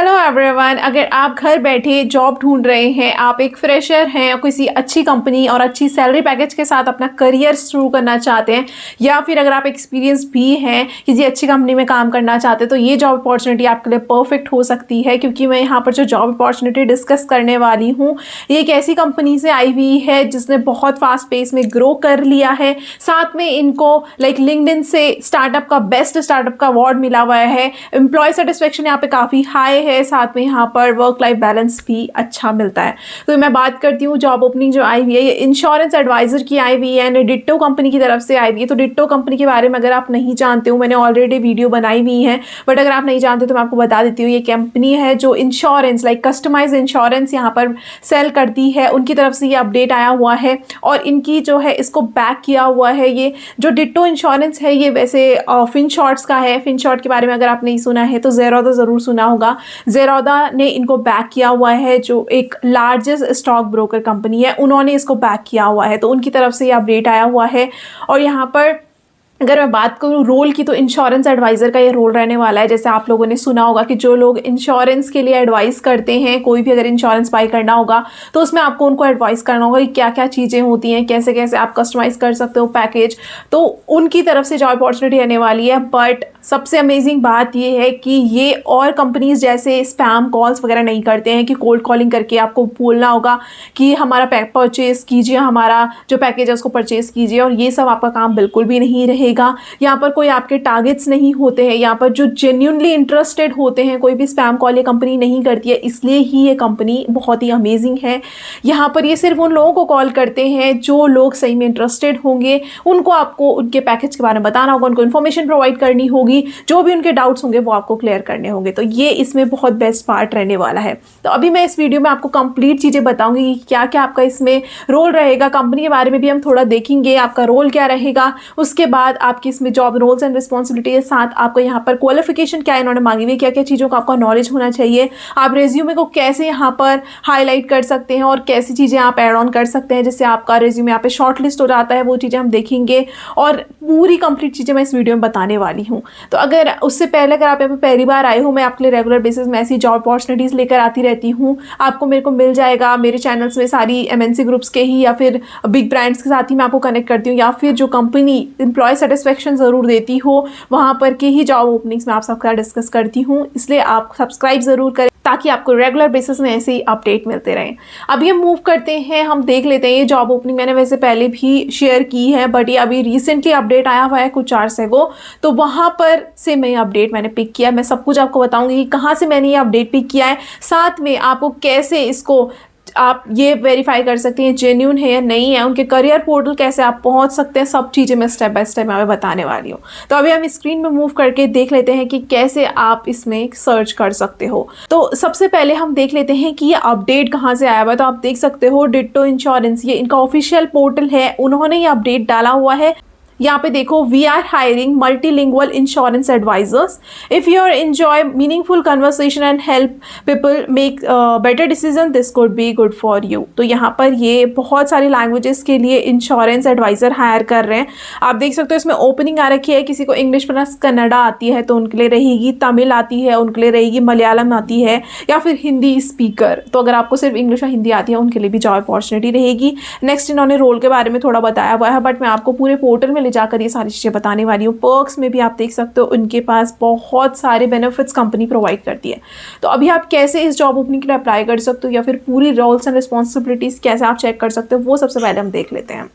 Hello everyone, अगर आप घर बैठे जॉब ढूंढ रहे हैं, आप एक फ्रेशर हैं और किसी अच्छी कंपनी और अच्छी सैलरी पैकेज के साथ अपना करियर शुरू करना चाहते हैं, या फिर अगर आप एक्सपीरियंस भी हैं किसी अच्छी कंपनी में काम करना चाहते हैं, तो ये जॉब अपॉर्चुनिटी आपके लिए परफेक्ट हो सकती है। क्योंकि मैं यहाँ पर जो जॉब अपॉर्चुनिटी डिस्कस करने वाली हूँ, ये एक ऐसी कंपनी से आई हुई है जिसने बहुत फास्ट पेस में ग्रो कर लिया है। साथ में इनको लिंक्डइन से स्टार्टअप का बेस्ट स्टार्टअप का अवार्ड मिला हुआ है। एम्प्लॉय सेटिस्फेक्शन यहाँ पे काफ़ी हाई है, साथ में यहाँ पर वर्क लाइफ बैलेंस भी अच्छा मिलता है। तो मैं बात करती हूँ जॉब ओपनिंग जो आई हुई है, ये इंश्योरेंस एडवाइजर की आई हुई है एंड डिट्टो कंपनी की तरफ से आई हुई है। तो डिट्टो कंपनी के बारे में अगर आप नहीं जानते हो, मैंने ऑलरेडी वीडियो बनाई हुई है, बट अगर आप नहीं जानते तो मैं आपको बता देती हूँ। ये कंपनी है जो इंश्योरेंस कस्टमाइज इंश्योरेंस यहाँ पर सेल करती है, उनकी तरफ से ये अपडेट आया हुआ है और इनकी जो है इसको बैक किया हुआ है। ये जो डिट्टो इंश्योरेंस है ये वैसे फिनशॉर्ट्स का है। फिनशॉर्ट के बारे में अगर आप नहीं सुना है तो ज़ेरोदा ज़रूर सुना होगा। ज़ेरोदा ने इनको बैक किया हुआ है, जो एक लार्जेस्ट स्टॉक ब्रोकर कंपनी है, उन्होंने इसको बैक किया हुआ है। तो उनकी तरफ से ये अपडेट आया हुआ है। और यहाँ पर अगर मैं बात करूँ रोल की, तो इंश्योरेंस एडवाइज़र का ये रोल रहने वाला है। जैसे आप लोगों ने सुना होगा कि जो लोग इंश्योरेंस के लिए एडवाइस करते हैं, कोई भी अगर इंश्योरेंस बाई करना होगा तो उसमें आपको उनको एडवाइस करना होगा कि क्या क्या चीज़ें होती हैं, कैसे कैसे आप कस्टमाइज़ कर सकते हो पैकेज। तो उनकी तरफ से जॉब अपॉर्चुनिटी रहने वाली है। बट सबसे अमेजिंग बात ये है कि ये और कंपनीज जैसे स्पैम कॉल्स वगैरह नहीं करते हैं कि कोल्ड कॉलिंग करके आपको बोलना होगा कि हमारा परचेज़ कीजिए, हमारा जो पैकेज है उसको परचेज़ कीजिए, और ये सब आपका काम बिल्कुल भी नहीं रहेगा। यहाँ पर कोई आपके टारगेट्स नहीं होते हैं। यहाँ पर जो जेन्युइनली इंटरेस्टेड होते हैं, कोई भी स्पैम कॉल ये कंपनी नहीं करती है, इसलिए ही ये कंपनी बहुत ही अमेजिंग है। यहाँ पर ये सिर्फ उन लोगों को कॉल करते हैं जो लोग सही में इंटरेस्टेड होंगे, उनको आपको उनके पैकेज के बारे में बताना होगा, उनको इन्फॉर्मेशन प्रोवाइड करनी होगी, जो भी उनके डाउट्स होंगे वो आपको क्लियर करने होंगे। तो ये इसमें बहुत बेस्ट पार्ट रहने वाला है। तो अभी मैं इस वीडियो में आपको कंप्लीट चीज़ें बताऊंगी कि क्या क्या आपका इसमें रोल रहेगा। कंपनी के बारे में भी हम थोड़ा देखेंगे, आपका रोल क्या रहेगा। उसके बाद आपकी इसमें जॉब रोल्स एंड रिस्पॉन्सिबिलिटी के साथ आपको यहाँ पर क्वालिफिकेशन क्या इन्होंने मांगी हुई, क्या क्या चीज़ों का आपका नॉलेज होना चाहिए, आप रेज्यूमे को कैसे यहाँ पर हाईलाइट कर सकते हैं और कैसी चीज़ें आप ऐड ऑन कर सकते हैं जिससे आपका रेज्यूमे यहाँ पे शॉर्ट लिस्ट हो जाता है, वो चीज़ें हम देखेंगे। और पूरी कंप्लीट चीज़ें मैं इस वीडियो में बताने वाली हूँ। तो अगर उससे पहले अगर आप यहाँ पे पहली बार आए हो, मैं आपके लिए रेगुलर बेसिस में ऐसी जॉब अपॉर्चुनिटीज़ लेकर आती रहती हूँ। आपको मेरे को मिल जाएगा मेरे चैनल्स में, सारी एमएनसी ग्रुप्स के ही या फिर बिग ब्रांड्स के साथ ही मैं आपको कनेक्ट करती हूँ, या फिर जो कंपनी एम्प्लॉय सेटिस्फेक्शन ज़रूर देती हो वहाँ पर के ही जॉब ओपनिंग्स में आप सबका डिस्कस करती हूँ। इसलिए आप सब्सक्राइब ज़रूर करें ताकि आपको रेगुलर बेसिस में ऐसे ही अपडेट मिलते रहें। अभी हम मूव करते हैं, हम देख लेते हैं ये जॉब ओपनिंग मैंने वैसे पहले भी शेयर की है, बट ये अभी रिसेंटली अपडेट आया हुआ है कुछ आवर्स अगो, तो वहाँ पर से मैं अपडेट मैंने पिक किया। मैं सब कुछ आपको बताऊंगी कि कहाँ से मैंने ये अपडेट पिक किया है, साथ में आपको कैसे इसको आप ये वेरीफाई कर सकते हैं जेन्यून है या नहीं है, उनके करियर पोर्टल कैसे आप पहुंच सकते हैं, सब चीज़ें मैं स्टेप बाय स्टेप मैं बताने वाली हूँ। तो अभी हम स्क्रीन में मूव करके देख लेते हैं कि कैसे आप इसमें सर्च कर सकते हो। तो सबसे पहले हम देख लेते हैं कि ये अपडेट कहाँ से आया हुआ है। तो आप देख सकते हो डिट्टो इंश्योरेंस, ये इनका ऑफिशियल पोर्टल है, उन्होंने ये अपडेट डाला हुआ है। यहाँ पे देखो, we are hiring multilingual insurance advisors, if you are enjoy meaningful conversation and help people make better decision, this could be good for you. तो यहाँ पर ये बहुत सारी लैंग्वेजेस के लिए इंश्योरेंस एडवाइज़र हायर कर रहे हैं। आप देख सकते हो इसमें ओपनिंग आ रखी है, किसी को इंग्लिश प्लस कन्नड़ा आती है तो उनके लिए रहेगी, तमिल आती है उनके लिए रहेगी, मलयालम आती है, या फिर हिंदी स्पीकर। तो अगर आपको सिर्फ इंग्लिश और हिंदी आती है उनके लिए भी जॉब अपॉर्चुनिटी रहेगी। नेक्स्ट इन्होंने रोल के बारे में थोड़ा बताया हुआ है, बट मैं आपको पूरे पोर्टल में ले जाकर ये सारी चीज़ें बताने वाली हूँ। पर्क्स में भी आप देख सकते हो उनके पास बहुत सारे बेनिफिट्स कंपनी प्रोवाइड करती है। तो अभी आप कैसे इस जॉब ओपनिंग के लिए अप्लाई कर सकते हो या फिर पूरी रोल्स एंड रिस्पॉन्सिबिलिटीज़ कैसे आप चेक कर सकते हो, वो सबसे पहले हम देख लेते हैं।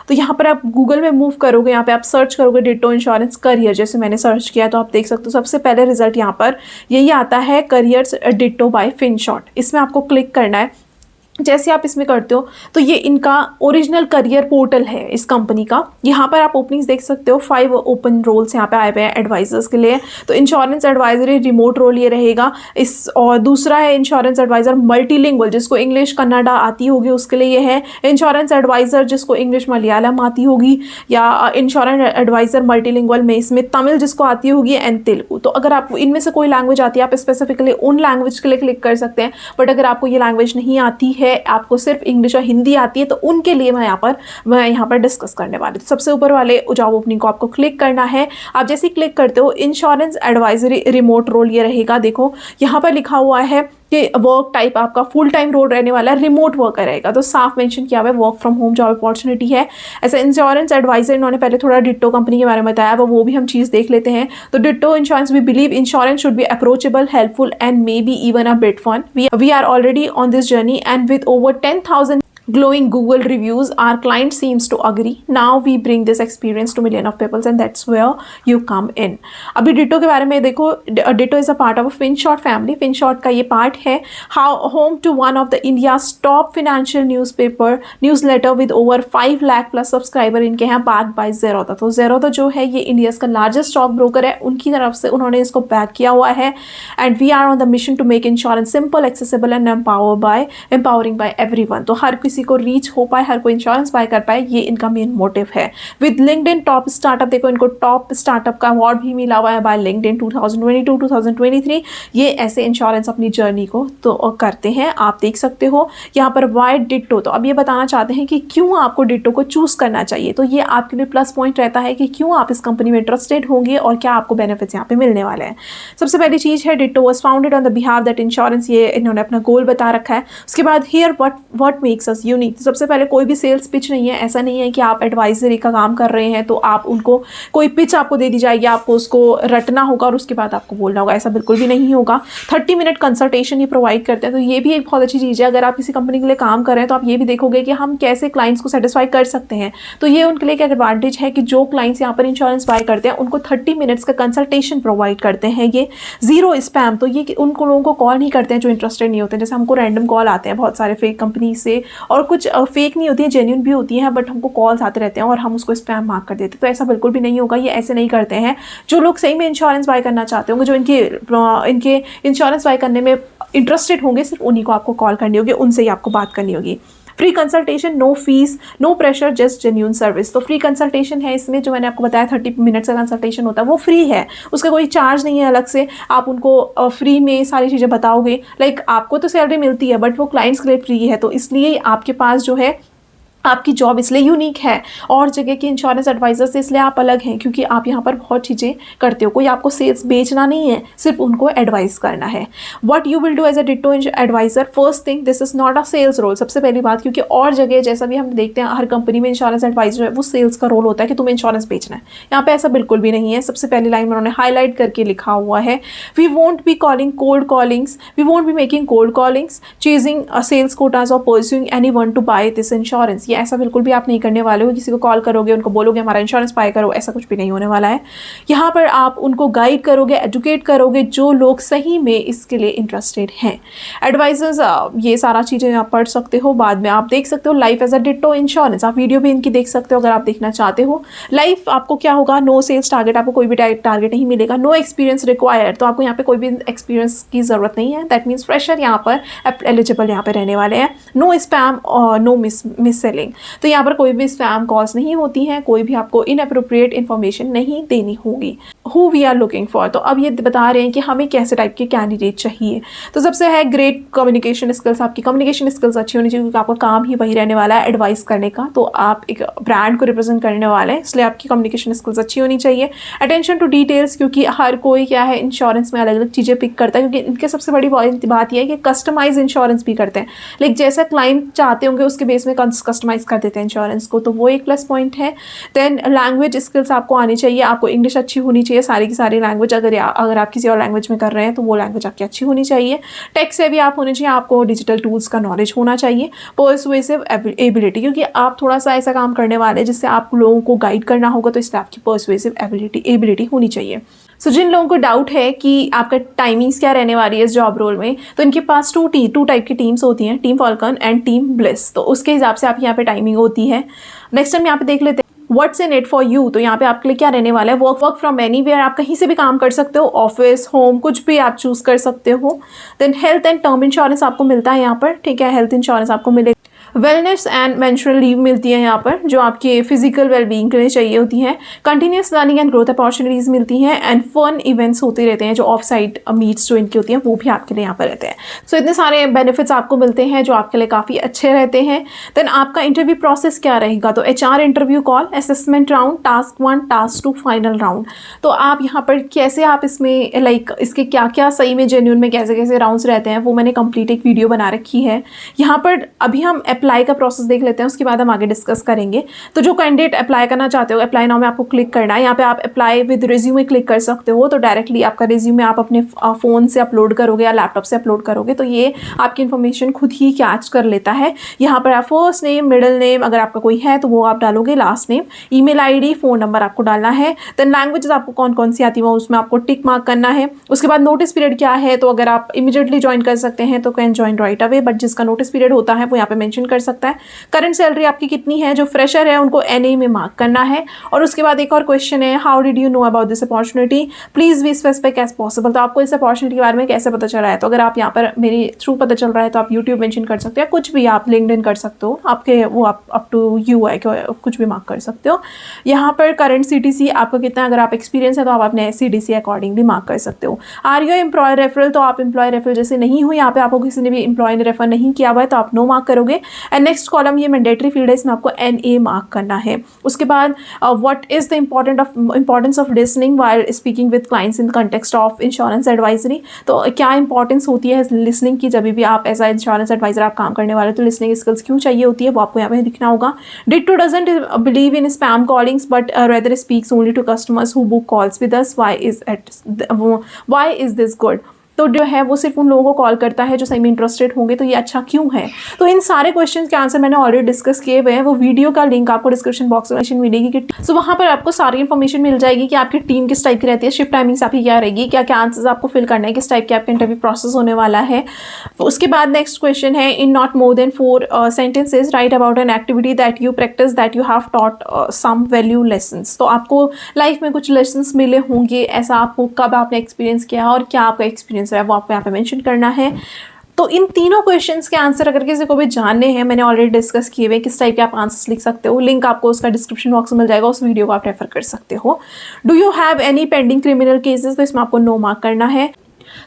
तो यहाँ पर आप गूगल में मूव करोगे, यहाँ पे आप सर्च करोगे डिट्टो इंश्योरेंस करियर, जैसे मैंने सर्च किया तो आप देख सकते हो सबसे पहले रिजल्ट यहाँ पर यही आता है, करियर्स डिट्टो बाय फिनशॉर्ट। इसमें आपको क्लिक करना है। जैसे आप इसमें करते हो तो ये इनका ओरिजिनल करियर पोर्टल है इस कंपनी का। यहाँ पर आप ओपनिंग्स देख सकते हो, 5 ओपन रोल्स यहाँ पे आए हुए हैं एडवाइजर्स के लिए। तो इंश्योरेंस एडवाइजरी रिमोट रोल ये रहेगा इस, और दूसरा है इंश्योरेंस एडवाइज़र मल्टीलिंगुअल, जिसको इंग्लिश कन्नड़ा आती होगी उसके लिए ये है। इंश्योरेंस एडवाइज़र जिसको इंग्लिश मलयालम आती होगी, या इंश्योरेंस एडवाइज़र मल्टीलिंगुअल में इसमें तमिल जिसको आती होगी एंड तेलुगु। तो अगर आपको इनमें से कोई लैंग्वेज आती है आप स्पेसिफिकली उन लैंग्वेज के लिए क्लिक कर सकते हैं, बट अगर आपको ये लैंग्वेज नहीं आती है है, आपको सिर्फ इंग्लिश और हिंदी आती है, तो उनके लिए मैं यहाँ पर डिस्कस करने वाली हूँ। तो सबसे ऊपर वाले जॉब ओपनिंग को आपको क्लिक करना है। आप जैसे ही क्लिक करते हो, इंश्योरेंस एडवाइजरी रिमोट रोल ये रहेगा। देखो यहाँ पर लिखा हुआ है कि वर्क टाइप आपका फुल टाइम रोल रहने वाला है, रिमोट वर्क रहेगा, तो साफ मेंशन किया हुआ है work from home job opportunity है। ऐसे इंश्योरेंस एडवाइजर इन्होंने पहले थोड़ा डिट्टो कंपनी के बारे में बताया, वो भी हम चीज़ देख लेते हैं। तो Ditto insurance, we believe insurance should be approachable, helpful and may be even a bit fun. We are already on this journey and with over 10,000 glowing Google reviews, our client seems to agree. Now we bring this experience to million of people and that's where you come in. अभी Ditto के बारे में देखो, Ditto is a part of Finshots family. Finshots का ये part है how home to one of the India's top financial newsletter with over 5 lakh plus subscriber इनके हैं, बैक बाय ज़ेरोधा। तो ज़ेरोधा जो है ये इंडियाज का लार्जेस्ट स्टॉक ब्रोकर है, उनकी तरफ से उन्होंने इसको बैक किया हुआ है। And we are on the mission to make insurance simple, accessible and empowering by everyone. तो हर किसी को रीच हो पाए, हर कोई इंश्योरेंस बाय कर पाए, ये इनका मेन मोटिव है। विद लिंक्डइन टॉप स्टार्टअप, देखो इनको टॉप स्टार्टअप का अवार्ड भी मिला हुआ है बाय लिंक्डइन 2022-2023। ये ऐसे इंश्योरेंस अपनी जर्नी को तो करते हैं, आप देख सकते हो यहाँ पर वाई डिट्टो। तो अब ये बताना चाहते हैं कि क्यों आपको डिट्टो को चूज करना चाहिए। तो ये आपके लिए प्लस पॉइंट रहता है कि क्यों आप इस कंपनी में इंटरेस्टेड होंगे और क्या आपको बेनिफिट्स यहाँ पे मिलने वाले हैं। सबसे पहली चीज है ditto was founded on the behalf that insurance, ये इन्होंने अपना गोल बता रखा है। उसके बाद here what makes us unique. सबसे पहले कोई भी सेल्स पिच नहीं है, ऐसा नहीं है कि आप एडवाइजरी का काम कर रहे हैं तो आप उनको कोई पिच आपको दे दी जाएगी, आपको उसको रटना होगा और उसके बाद आपको बोलना होगा, ऐसा बिल्कुल भी नहीं होगा। 30 मिनट कंसल्टेशन ये प्रोवाइड करते हैं, तो ये भी एक बहुत अच्छी चीज़ है। अगर आप किसी कंपनी के लिए काम कर रहे हैं तो आप ये भी देखोगे कि हम कैसे क्लाइंट्स को सेटिस्फाई कर सकते हैं। तो ये उनके लिए एक एडवांटेज है कि जो क्लाइंट्स यहाँ पर इंश्योरेंस बाय करते हैं उनको 30 मिनट्स का कंसल्टेशन प्रोवाइड करते हैं। ये जीरो स्पैम, तो ये उनको लोगों को कॉल नहीं करते हैं जो इंटरेस्टेड नहीं होते हैं। जैसे हमको रैंडम कॉल आते हैं बहुत सारे फेक कंपनी से, और कुछ फेक नहीं होती है, जेन्युइन भी होती है, बट हमको कॉल्स आते रहते हैं और हम उसको स्पैम मार्क कर देते हैं। तो ऐसा बिल्कुल भी नहीं होगा, ये ऐसे नहीं करते हैं। जो लोग सही में इंश्योरेंस बाय करना चाहते होंगे, जो इनके इंश्योरेंस बाय करने में इंटरेस्टेड होंगे, सिर्फ उन्हीं को आपको कॉल करनी होगी, उनसे ही आपको बात करनी होगी। Free consultation, no fees, no pressure, just genuine service. तो फ्री कंसल्टेशन है इसमें, जो मैंने आपको बताया 30 मिनट्स का कंसल्टेशन होता है वो फ्री है, उसका कोई चार्ज नहीं है अलग से। आप उनको फ्री में सारी चीज़ें बताओगे, लाइक आपको तो सैलरी मिलती है बट वो क्लाइंट्स के लिए फ्री है, तो इसलिए आपके पास जो है आपकी जॉब इसलिए यूनिक है और जगह के इंश्योरेंस एडवाइजर से इसलिए आप अलग हैं क्योंकि आप यहाँ पर बहुत चीज़ें करते हो। कोई आपको सेल्स बेचना नहीं है, सिर्फ उनको एडवाइस करना है। What you will do as a Ditto advisor, first thing this is not a sales role. सबसे पहली बात, क्योंकि और जगह जैसा भी हम देखते हैं हर कंपनी में इंश्योरेंस एडवाइजर है वो सेल्स का रोल होता है कि तुम्हें इंश्योरेंस बेचना है, यहाँ पे ऐसा बिल्कुल भी नहीं है। सबसे पहली लाइन में उन्होंने हाईलाइट करके लिखा हुआ है, we won't be calling cold callings, we won't be making cold callings, chasing sales quotas और pursuing anyone to buy this insurance. ये ऐसा बिल्कुल भी आप नहीं करने वाले हो, किसी को कॉल करोगे उनको बोलोगे हमारा इंश्योरेंस बाय करो, ऐसा कुछ भी नहीं होने वाला है। यहाँ पर आप उनको गाइड करोगे, एजुकेट करोगे जो लोग सही में इसके लिए इंटरेस्टेड हैं। एडवाइजर्स, ये सारा चीज़ें आप पढ़ सकते हो, बाद में आप देख सकते हो life as a Ditto insurance, आप वीडियो भी इनकी देख सकते हो अगर आप देखना चाहते हो। लाइफ आपको क्या होगा, नो सेल्स टारगेट, आपको कोई भी टारगेट नहीं मिलेगा। नो एक्सपीरियंस रिक्वायर्ड, तो आपको यहाँ पे कोई भी एक्सपीरियंस की ज़रूरत नहीं है, दैट मीन्स फ्रेशर यहाँ पर एलिजिबल यहाँ पर रहने वाले हैं। नो स्पैम और नो मिस सेलिंग, तो यहाँ पर कोई भी स्पैम कॉल्स नहीं होती हैं, कोई भी आपको इनअप्रोप्रिएट इन्फॉर्मेशन नहीं देनी होगी। Who we are looking for, तो अब ये बता रहे हैं कि हमें कैसे टाइप के कैंडिडेट चाहिए। तो सबसे है ग्रेट कम्युनिकेशन स्किल्स, आपकी कम्युनिकेशन स्किल्स अच्छी होनी चाहिए क्योंकि आपका काम ही वही रहने वाला है एडवाइस करने का, तो आप एक ब्रांड को रिप्रेजेंट करने वाले हैं, इसलिए आपकी कम्युनिकेशन स्किल्स अच्छी होनी चाहिए। अटेंशन टू डिटेल्स, क्योंकि हर कोई क्या है इंश्योरेंस में अलग अलग चीज़ें पिक करता है, क्योंकि इनके सबसे बड़ी बात यह है कि कस्टमाइज इंश्योरेंस भी करते हैं, लाइक जैसा क्लाइंट चाहते होंगे उसके बेस में कस्टमाइज कर देते हैं इंश्योरेंस को, तो वो एक प्लस पॉइंट है। देन लैंग्वेज स्किल्स आपको आनी चाहिए, आपको इंग्लिश अच्छी होनी चाहिए, सारी की सारी लैंग्वेज, अगर आप किसी और लैंग्वेज में कर रहे हैं तो वो लैंग्वेज आपकी अच्छी होनी चाहिए। टेक से भी आप होने चाहिए, आपको डिजिटल टूल्स का नॉलेज होना चाहिए। पर्सुएसिव एबिलिटी, क्योंकि आप थोड़ा सा ऐसा काम करने वाले हैं जिससे आप लोगों को गाइड करना होगा, तो इसलिए आपकी पर्सुएसिव एबिलिटी होनी चाहिए। सो जिन लोगों को डाउट है कि आपका टाइमिंग्स क्या रहने वाली है इस जॉब रोल में, तो इनके पास टू टाइप की टीम्स होती हैं, team Falcon and team bliss, तो उसके हिसाब से आपकी यहाँ पे टाइमिंग होती है। नेक्स्ट टाइम यहाँ पे देख लेते हैं what's in it for you, तो यहाँ पे आपके लिए क्या रहने वाला है, वर्क फ्रॉम एनीवेयर, आप कहीं से भी काम कर सकते हो, ऑफिस होम कुछ भी आप चूज कर सकते हो। Then health and term insurance आपको मिलता है यहाँ पर, ठीक है, हेल्थ इंश्योरेंस आपको मिलेगा। वेलनेस एंड मेंस्ट्रुअल लीव मिलती है यहाँ पर, जो आपके फिजिकल वेलबींग के लिए चाहिए होती हैं। Continuous learning and growth opportunities मिलती हैं एंड फन इवेंट्स होते रहते हैं, जो ऑफ साइट मीट्स जो इनकी होती हैं वो भी आपके लिए यहाँ पर रहते हैं। सो इतने सारे बेनिफिट्स आपको मिलते हैं जो आपके लिए काफ़ी अच्छे रहते हैं। देन आपका इंटरव्यू प्रोसेस क्या रहेगा, तो HR interview call, assessment round, task 1, task 2, final round. तो आप यहाँ पर कैसे आप इसमें लाइक इसके क्या क्या सही में जेन्युइन में कैसे कैसे राउंड्स रहते हैं वो मैंने कंप्लीट एक वीडियो बना रखी है। यहाँ पर अभी हम अप्लाई का प्रोसेस देख लेते हैं, उसके बाद हम आगे डिस्कस करेंगे। तो जो कैंडिडेट अप्लाई करना चाहते हो, अप्लाई नाउ में आपको क्लिक करना है। यहाँ पे आप अप्लाई विद रिज्यूमे क्लिक कर सकते हो, तो डायरेक्टली आपका रिज्यूमे आप अपने फ़ोन से अपलोड करोगे या लैपटॉप से अपलोड करोगे तो ये आपकी इन्फॉर्मेशन खुद ही कैच कर लेता है। यहाँ पर आप फर्स्ट नेम, मिडिल नेम अगर आपका कोई है तो वो आप डालोगे, last name, email ID, phone number आपको डालना है। देन लैंग्वेजेस आपको कौन कौन सी आती है वो उसमें आपको टिक मार्क करना है। उसके बाद नोटिस पीरियड क्या है, तो अगर आप इमीडिएटली ज्वाइन कर सकते हैं तो can join right away, but जिसका नोटिस पीरियड होता है वो यहाँ पे मेंशन कर सकता है। करंट सैलरी आपकी कितनी है, जो फ्रेशर है उनको NA में मार्क करना है। और उसके बाद एक और क्वेश्चन है, how did you know about this opportunity, please be specific as possible. तो आपको इस अपॉर्चुनिटी के बारे में कैसे पता चल रहा है, तो अगर आप यहाँ पर मेरे थ्रू पता चल रहा है तो आप यूट्यूब मेंशन कर सकते हो, कुछ भी आप लिंक्डइन कर सकते हो, आपके वो आप अप टू यू है, कुछ भी मार्क कर सकते हो। यहाँ पर करंट CTC आपका कितना, अगर आप एक्सपीरियंस है तो आप अपने CTC अकॉर्डिंगली मार्क कर सकते हो। आर यू एम्प्लॉय रेफरल, तो आप एम्प्लॉय रेफरल जैसे नहीं हो, यहाँ पे आपको किसी ने भी एम्प्लॉय ने रेफर नहीं किया हुआ है तो आप नो मार्क करोगे। एंड नेक्स्ट कॉलम ये मैंडेटरी फील्ड है, इसमें आपको NA मार्क करना है। उसके बाद what is the importance of listening while speaking with clients in context of insurance advisory, तो क्या इंपॉर्टेंस होती है लिसनिंग की, जब भी आप एज अ इंश्योरेंस एडवाइजर आप काम करने वाले तो लिसनिंग स्किल्स क्यों चाहिए होती है वो आपको यहाँ पे दिखना होगा। Ditto doesn't believe in spam callings but rather speaks only to customers who book calls with us, why is this good, तो जो है वो सिर्फ उन लोगों को कॉल करता है जो सही में इंटरेस्टेड होंगे, तो ये अच्छा क्यों है। तो इन सारे क्वेश्चंस के आंसर मैंने ऑलरेडी डिस्कस किए हुए हैं, वो वीडियो का लिंक आपको डिस्क्रिप्शन बॉक्स में मिलेगी कि सो वहाँ पर आपको सारी इन्फॉर्मेशन मिल जाएगी कि आपकी टीम किस टाइप की रहती है, शिफ्ट टाइमिंग्स आपकी क्या रहेगी, क्या क्या आंसर्स आपको फिल करना है, किस टाइप के आपका इंटरव्यू प्रोसेस होने वाला है। उसके बाद नेक्स्ट क्वेश्चन है, in not more than 4 sentences write about an activity that you practice that you have taught some value lessons. तो आपको लाइफ में कुछ लेसन्स मिले होंगे, ऐसा आपको कब आपने एक्सपीरियंस किया और क्या आपका एक्सपीरियंस है वो आपको यहाँ पे करना है। तो इन तीनों क्वेश्चंस के आंसर अगर किसी को भी जानने हैं, मैंने ऑलरेडी डिस्कस किए हुए किस टाइप के आप आंसर्स लिख सकते हो, लिंक आपको उसका डिस्क्रिप्शन बॉक्स में मिल जाएगा, उस वीडियो को आप रेफर कर सकते हो। Do you have any pending criminal cases, तो इसमें आपको नो मार्क करना है।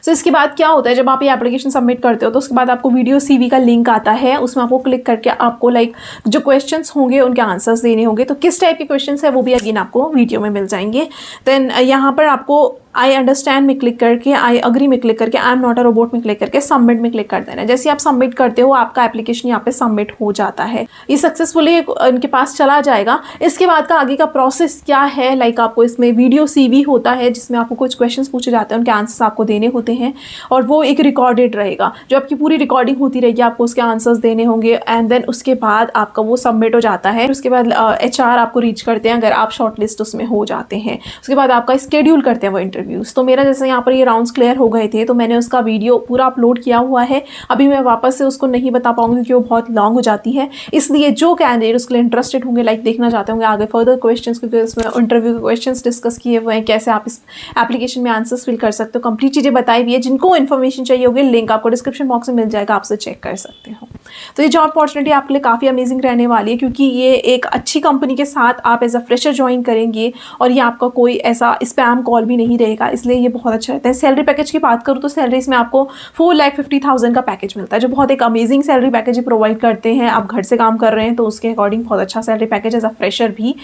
सो इसके बाद क्या होता है, जब आप ये एप्लीकेशन सबमिट करते हो तो उसके बाद आपको वीडियो CV का लिंक आता है, उसमें आपको क्लिक करके आपको लाइक जो क्वेश्चंस होंगे उनके आंसर्स देने होंगे, तो किस टाइप के क्वेश्चंस है वो भी अगेन आपको वीडियो में मिल जाएंगे। देन यहाँ पर आपको आई अंडरस्टैंड में क्लिक करके, आई अग्री में क्लिक करके, I am not a robot में क्लिक करके सबमिट में क्लिक कर देना है। जैसे आप सबमिट करते हो आपका एप्लीकेशन यहाँ पे सबमिट हो जाता है, ये सक्सेसफुली इनके पास चला जाएगा। इसके बाद का आगे का प्रोसेस क्या है, लाइक आपको इसमें वीडियो CV होता है जिसमें आपको कुछ क्वेश्चंस पूछे जाते हैं, उनके आंसर्स आपको देने होते हैं और वो एक रिकॉर्डेड रहेगा, जो आपकी पूरी रिकॉर्डिंग होती रहेगी, आपको उसके आंसर्स देने होंगे। एंड देन उसके बाद आपका वो सबमिट हो जाता है। उसके बाद HR आपको रीच करते हैं अगर आप शॉर्ट लिस्ट उसमें हो जाते हैं। उसके बाद आपका स्केड्यूल करते हैं वो इंटरव्यूज़। तो मेरा जैसे यहाँ पर ये राउंड्स क्लियर हो गए थे तो मैंने उसका वीडियो पूरा अपलोड किया हुआ है, अभी मैं वापस से उसको नहीं बता पाऊंगी क्योंकि वो बहुत लॉन्ग हो जाती है। इसलिए जो कैंडिडेट उसके लिए इंटरेस्टेड होंगे, लाइक देखना चाहते होंगे आगे फर्दर क्वेश्चंस, क्योंकि उसमें इंटरव्यू के क्वेश्चंस डिस्कस किए हुए हैं, कैसे आप इस एप्लीकेशन में आंसर्स फिल कर सकते हो, कंप्लीट चीज़ें बताई हुई है। जिनको इन्फॉर्मेशन चाहिए होगी लिंक आपको डिस्क्रिप्शन बॉक्स में मिल जाएगा, आपसे चेक कर सकते हो। तो ये जॉब अपॉर्चुनिटी आपके लिए काफ़ी अमेजिंग रहने वाली है, क्योंकि ये एक अच्छी कंपनी के साथ आप एज अ फ्रेशर ज्वाइन करेंगे और ये आपका कोई ऐसा स्पैम कॉल भी नहीं रहेगा, इसलिए ये बहुत अच्छा रहता है। सैलरी पैकेज की बात करूँ तो सैलरी इसमें आपको 4,50,000 का पैकेज मिलता है, जो बहुत एक अमेजिंग सैलरी पैकेज प्रोवाइड करते हैं। आप घर से काम कर रहे हैं तो उसके अकॉर्डिंग बहुत अच्छा salary package as a fresher भी,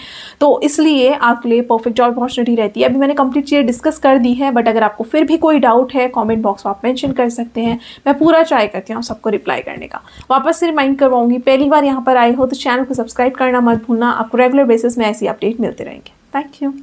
तो इसलिए आपके लिए परफेक्ट जॉब अपॉर्चुनिटी रहती है। अभी मैंने कंप्लीट चीज़ें डिस्कस कर दी है, बट अगर आपको फिर भी कोई डाउट है कॉमेंट बॉक्स में आप मेंशन कर सकते हैं, मैं पूरा ट्राई करती हूँ सबको रिप्लाई करने का। वापस से रिमाइंड करवाऊंगी, पहली बार यहाँ पर आए हो तो चैनल को सब्सक्राइब करना मत भूलना, आपको रेगुलर बेसिस में ऐसी अपडेट मिलते रहेंगे। Thank you.